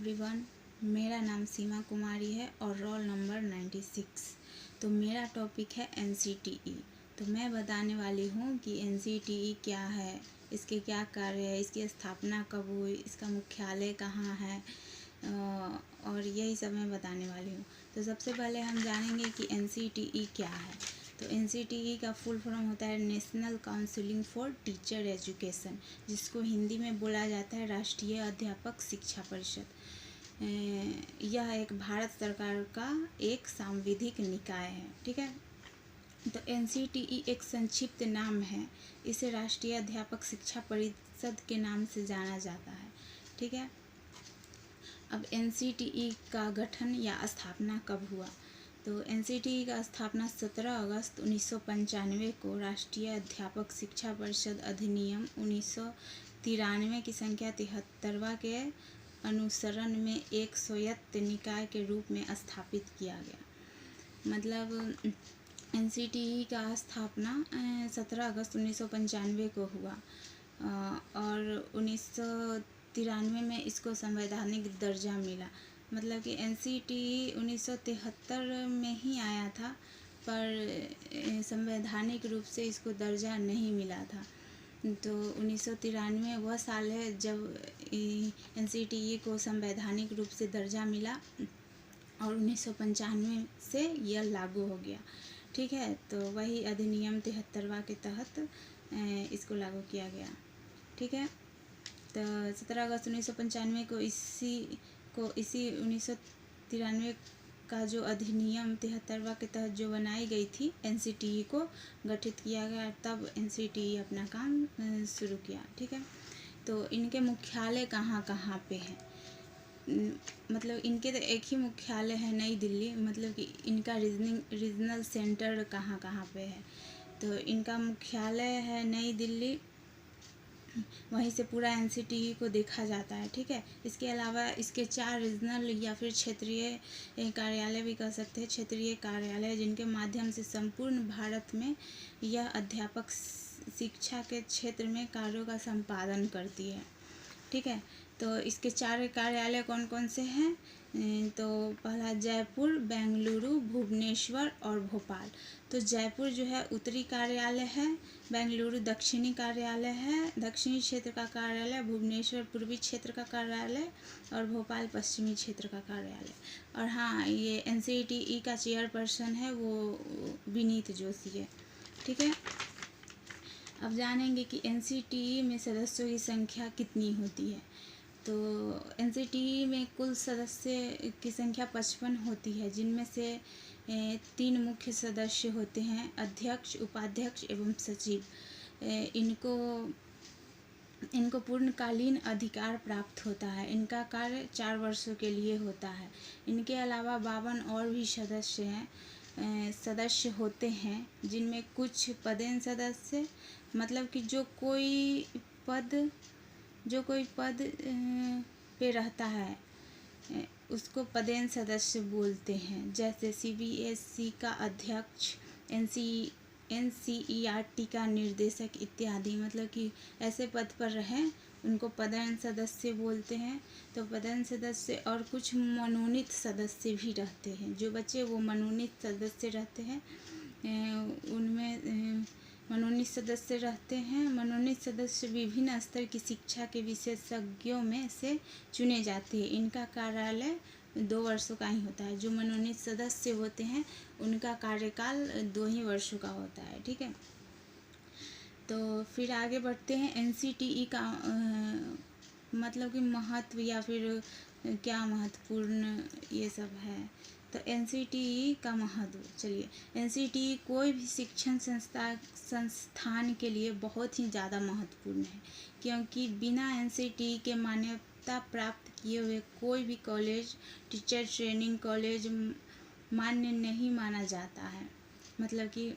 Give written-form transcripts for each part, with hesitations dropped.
Everyone, मेरा नाम सीमा कुमारी है और रोल नंबर 96। तो मेरा टॉपिक है एनसीटीई। तो मैं बताने वाली हूँ कि एनसीटीई क्या है, इसके क्या कार्य है, इसकी स्थापना कब हुई, इसका मुख्यालय कहाँ है, और यही सब मैं बताने वाली हूँ। तो सबसे पहले हम जानेंगे कि एनसीटीई क्या है। तो एनसीटीई का फुल फॉर्म होता है national counselling for teacher education, जिसको हिंदी में बोला जाता है राष्ट्रीय अध्यापक शिक्षा परिषद। यह एक भारत सरकार का एक सांविधिक निकाय है। ठीक है। तो एनसीटीई एक संक्षिप्त नाम है, इसे राष्ट्रीय अध्यापक शिक्षा परिषद के नाम से जाना जाता है। ठीक है। अब एनसीटीई का गठन या स्थापना कब हुआ? तो एनसीटीई का स्थापना 17 अगस्त 1995 को राष्ट्रीय अध्यापक शिक्षा परिषद अधिनियम 1993 की संख्या 73वां के अनुसरण में एक स्वायत्त निकाय के रूप में स्थापित किया गया। मतलब एनसीटीई का स्थापना 17 अगस्त 1995 को हुआ और 1993 में इसको संवैधानिक दर्जा मिला। मतलब कि एनसीटीई 1973 में ही आया था, पर संवैधानिक रूप से इसको दर्जा नहीं मिला था। तो 1993 वह साल है जब एनसीटीई को संवैधानिक रूप से दर्जा मिला और 1995 से यह लागू हो गया। ठीक है। तो वही अधिनियम 73वां के तहत इसको लागू किया गया। ठीक है। तो 17 अगस्त 1995 को इसी 1993 का जो अधिनियम 73वां के तहत जो बनाई गई थी एनसीटीई को गठित किया गया, तब एनसीटीई अपना काम शुरू किया। ठीक है। तो इनके मुख्यालय कहाँ कहाँ पे हैं? मतलब इनके तो एक ही मुख्यालय है, नई दिल्ली। मतलब कि इनका रीजनल सेंटर कहाँ कहाँ पे है? तो इनका मुख्यालय है नई दिल्ली, वहीं से पूरा एनसीटीई को देखा जाता है। ठीक है। इसके अलावा इसके 4 रीजनल या फिर क्षेत्रीय कार्यालय भी कह सकते हैं, क्षेत्रीय कार्यालय, जिनके माध्यम से संपूर्ण भारत में यह अध्यापक शिक्षा के क्षेत्र में कार्यों का संपादन करती है। ठीक है। तो इसके 4 कार्यालय कौन कौन से हैं? तो पहला जयपुर, बेंगलुरु, भुवनेश्वर और भोपाल। तो जयपुर जो है उत्तरी कार्यालय है, बेंगलुरु दक्षिणी कार्यालय है, दक्षिणी क्षेत्र का कार्यालय, भुवनेश्वर पूर्वी क्षेत्र का कार्यालय और भोपाल पश्चिमी क्षेत्र का कार्यालय। और हाँ, ये एनसीटीई का चेयरपर्सन है वो विनीत जोशी है। ठीक है। अब जानेंगे कि एनसीटीई में सदस्यों की संख्या कितनी होती है। तो एनसीटीई में कुल सदस्य की संख्या 55 होती है, जिनमें से 3 मुख्य सदस्य होते हैं, अध्यक्ष, उपाध्यक्ष एवं सचिव। इनको पूर्णकालीन अधिकार प्राप्त होता है। इनका कार्य 4 वर्षों के लिए होता है। इनके अलावा 52 और भी सदस्य होते हैं, जिनमें कुछ पदेन सदस्य, मतलब कि जो कोई पद पे रहता है उसको पदेन सदस्य बोलते हैं। जैसे सीबीएसई का अध्यक्ष, एनसीईआरटी का निर्देशक इत्यादि। मतलब कि ऐसे पद पर रहें उनको पदेन सदस्य बोलते हैं। तो पदेन सदस्य और कुछ मनोनीत सदस्य भी रहते हैं। जो बच्चे वो मनोनीत सदस्य रहते हैं, उनमें मनोनीत सदस्य रहते हैं। मनोनीत सदस्य विभिन्न स्तर की शिक्षा के विशेषज्ञों में से चुने जाते हैं। इनका कार्यालय 2 वर्षों का ही होता है। जो मनोनीत सदस्य होते हैं उनका कार्यकाल 2 ही वर्षों का होता है। ठीक है। तो फिर आगे बढ़ते हैं। एनसीटीई का मतलब कि महत्व या फिर क्या महत्वपूर्ण ये सब है। तो एनसीटीई का महत्व, चलिए, एनसीटीई कोई भी शिक्षण संस्थान के लिए बहुत ही ज़्यादा महत्वपूर्ण है, क्योंकि बिना एनसीटीई के मान्यता प्राप्त किए हुए कोई भी कॉलेज, टीचर ट्रेनिंग कॉलेज मान्य नहीं माना जाता है। मतलब कि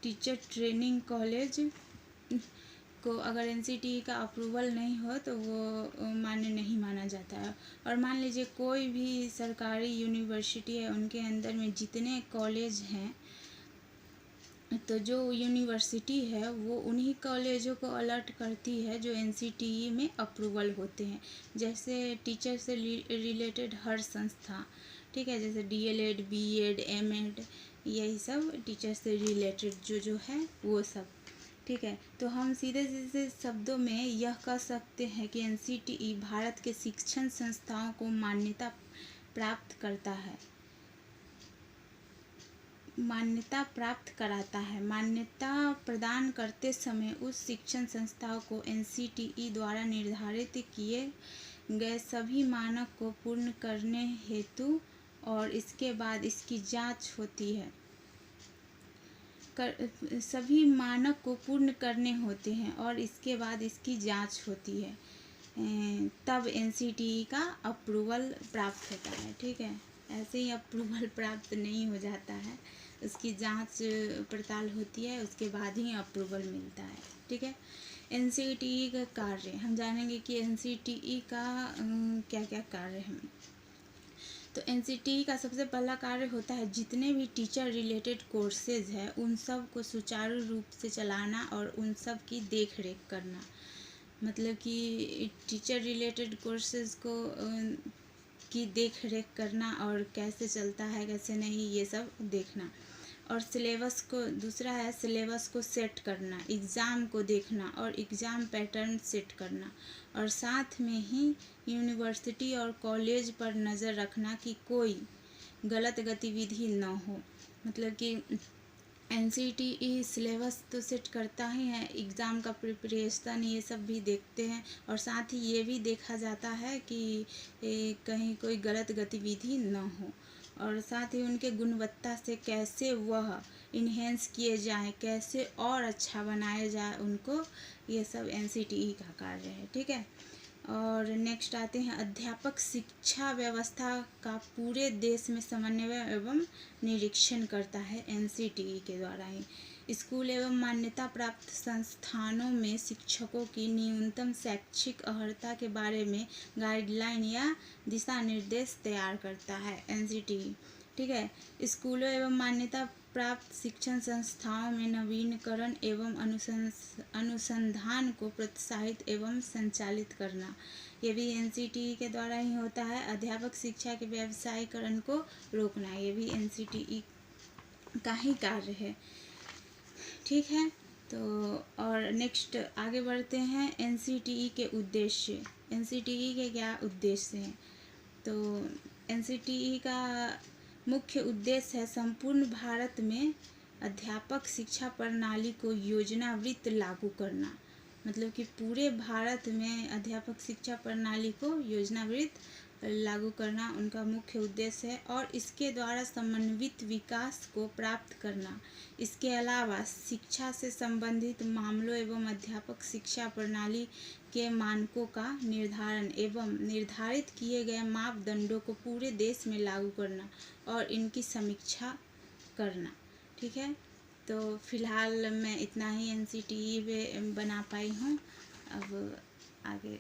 टीचर ट्रेनिंग कॉलेज को अगर एनसीटीई का अप्रूवल नहीं हो तो वो मान्य नहीं माना जाता है। और मान लीजिए कोई भी सरकारी यूनिवर्सिटी है, उनके अंदर में जितने कॉलेज हैं तो जो यूनिवर्सिटी है वो उन्हीं कॉलेजों को अलर्ट करती है जो एनसीटीई में अप्रूवल होते हैं, जैसे टीचर से रिलेटेड हर संस्था, ठीक है, जैसे डीएलएड, बीएड, एमएड, यही सब टीचर से रिलेटेड जो है वो सब, ठीक है। तो हम सीधे सीधे शब्दों में यह कह सकते हैं कि एनसीटीई भारत के शिक्षण संस्थाओं को मान्यता प्राप्त कराता है। मान्यता प्रदान करते समय उस शिक्षण संस्थाओं को एनसीटीई द्वारा निर्धारित किए गए सभी मानक को पूर्ण करने हेतु और इसके बाद इसकी जांच होती है। सभी मानक को पूर्ण करने होते हैं और इसके बाद इसकी जांच होती है, तब एनसीटीई का अप्रूवल प्राप्त होता है, ठीक है। ऐसे ही अप्रूवल प्राप्त नहीं हो जाता है, उसकी जांच पड़ताल होती है, उसके बाद ही अप्रूवल मिलता है, ठीक है। एनसीटीई का कार्य हम जानेंगे कि एनसीटीई का क्या क्या कार्य है। तो एनसीटीई का सबसे पहला कार्य होता है जितने भी टीचर रिलेटेड कोर्सेज है उन सब को सुचारू रूप से चलाना और उन सब की देख रेख करना। मतलब कि टीचर रिलेटेड कोर्सेज को की देख रेख करना और कैसे चलता है कैसे नहीं ये सब देखना। और सिलेबस को, दूसरा है सिलेबस को सेट करना, एग्ज़ाम को देखना और एग्ज़ाम पैटर्न सेट करना, और साथ में ही यूनिवर्सिटी और कॉलेज पर नज़र रखना कि कोई गलत गतिविधि न हो। मतलब कि एनसीटीई सिलेबस तो सेट करता ही है, एग्ज़ाम का प्रिपरेशन ये सब भी देखते हैं, और साथ ही ये भी देखा जाता है कि कहीं कोई गलत गतिविधि न हो, और साथ ही उनके गुणवत्ता से कैसे वह इन्हेंस किए जाएं, कैसे और अच्छा बनाया जाए उनको, ये सब एनसीटीई का कार्य है, ठीक है। और नेक्स्ट आते हैं अध्यापक शिक्षा व्यवस्था का पूरे देश में समन्वय एवं निरीक्षण करता है एनसीटीई के द्वारा ही। स्कूल एवं मान्यता प्राप्त संस्थानों में शिक्षकों की न्यूनतम शैक्षिक अर्हता के बारे में गाइडलाइन या दिशा निर्देश तैयार करता है एनसीटीई, ठीक है। स्कूलों एवं मान्यता प्राप्त शिक्षण संस्थाओं में नवीनीकरण एवं अनुसंधान को प्रोत्साहित एवं संचालित करना, ये भी एनसीटीई के द्वारा ही होता है। अध्यापक शिक्षा के व्यावसायीकरण को रोकना, ये भी एनसीटीई का ही कार्य है, ठीक है। तो और नेक्स्ट आगे बढ़ते हैं एनसीटीई के उद्देश्य। एनसीटीई के क्या उद्देश्य हैं? तो एनसीटीई का मुख्य उद्देश्य है संपूर्ण भारत में अध्यापक शिक्षा प्रणाली को योजनाबद्ध लागू करना। मतलब कि पूरे भारत में अध्यापक शिक्षा प्रणाली को योजनाबद्ध लागू करना उनका मुख्य उद्देश्य है, और इसके द्वारा समन्वित विकास को प्राप्त करना। इसके अलावा शिक्षा से संबंधित मामलों एवं अध्यापक शिक्षा प्रणाली के मानकों का निर्धारण एवं निर्धारित किए गए मापदंडों को पूरे देश में लागू करना और इनकी समीक्षा करना, ठीक है। तो फिलहाल मैं इतना ही एनसीटीई पे बना पाई हूँ, अब आगे